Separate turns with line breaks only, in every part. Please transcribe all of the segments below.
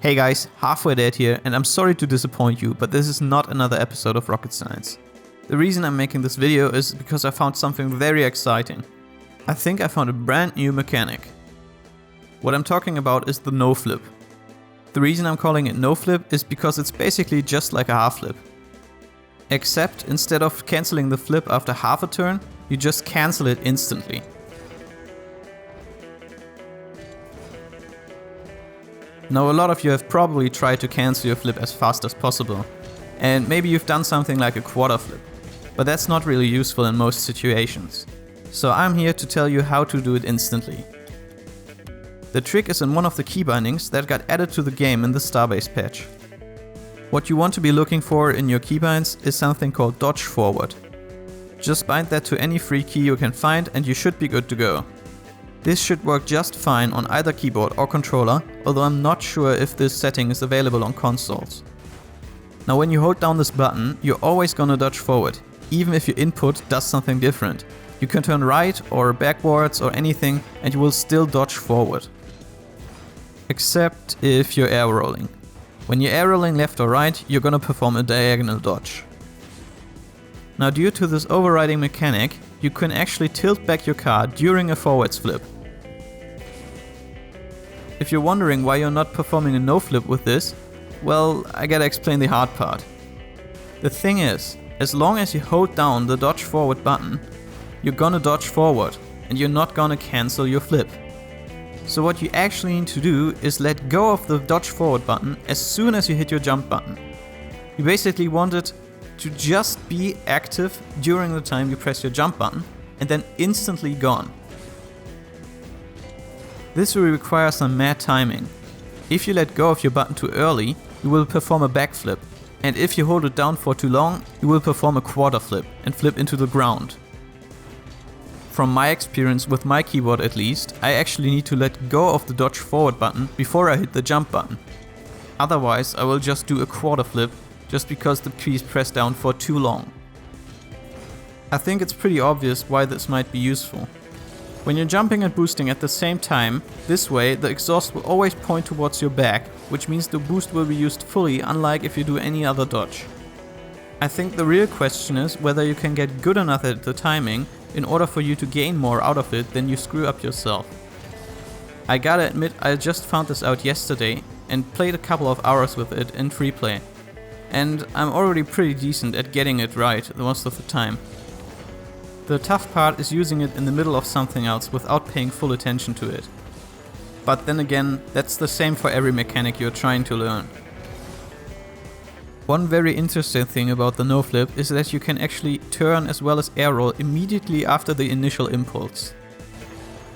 Hey guys, Halfway Dead here, and I'm sorry to disappoint you, but this is not another episode of Rocket Science. The reason I'm making this video is because I found something very exciting. I think I found a brand new mechanic. What I'm talking about is the NoFlip. The reason I'm calling it NoFlip is because it's basically just like a half flip. Except instead of cancelling the flip after half a turn, you just cancel it instantly. Now, a lot of you have probably tried to cancel your flip as fast as possible, and maybe you've done something like a quarter flip, but that's not really useful in most situations. So I'm here to tell you how to do it instantly. The trick is in one of the key bindings that got added to the game in the Starbase patch. What you want to be looking for in your keybinds is something called dodge forward. Just bind that to any free key you can find and you should be good to go. This should work just fine on either keyboard or controller, although I'm not sure if this setting is available on consoles. Now when you hold down this button, you're always gonna dodge forward, even if your input does something different. You can turn right or backwards or anything and you will still dodge forward. Except if you're air rolling. When you're air rolling left or right, you're gonna perform a diagonal dodge. Now due to this overriding mechanic, you can actually tilt back your car during a forwards flip. If you're wondering why you're not performing a no-flip with this, well, I gotta explain the hard part. The thing is, as long as you hold down the dodge forward button, you're gonna dodge forward and you're not gonna cancel your flip. So what you actually need to do is let go of the dodge forward button as soon as you hit your jump button. You basically want it to just be active during the time you press your jump button and then instantly gone. This will require some mad timing. If you let go of your button too early, you will perform a backflip, and if you hold it down for too long, you will perform a quarter flip and flip into the ground. From my experience with my keyboard at least, I actually need to let go of the dodge forward button before I hit the jump button. Otherwise, I will just do a quarter flip just because the key is pressed down for too long. I think it's pretty obvious why this might be useful. When you're jumping and boosting at the same time, this way the exhaust will always point towards your back, which means the boost will be used fully, unlike if you do any other dodge. I think the real question is whether you can get good enough at the timing in order for you to gain more out of it than you screw up yourself. I gotta admit, I just found this out yesterday and played a couple of hours with it in free play. And I'm already pretty decent at getting it right most of the time. The tough part is using it in the middle of something else without paying full attention to it. But then again, that's the same for every mechanic you're trying to learn. One very interesting thing about the NoFlip is that you can actually turn as well as air roll immediately after the initial impulse.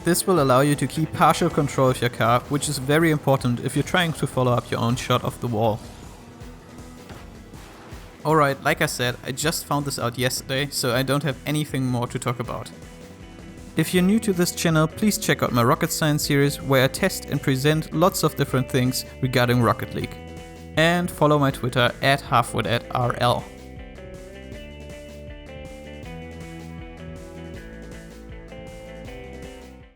This will allow you to keep partial control of your car, which is very important if you're trying to follow up your own shot of the wall. Alright, like I said, I just found this out yesterday, so I don't have anything more to talk about. If you're new to this channel, please check out my Rocket Science series where I test and present lots of different things regarding Rocket League. And follow my Twitter @HalfwayDeadRL.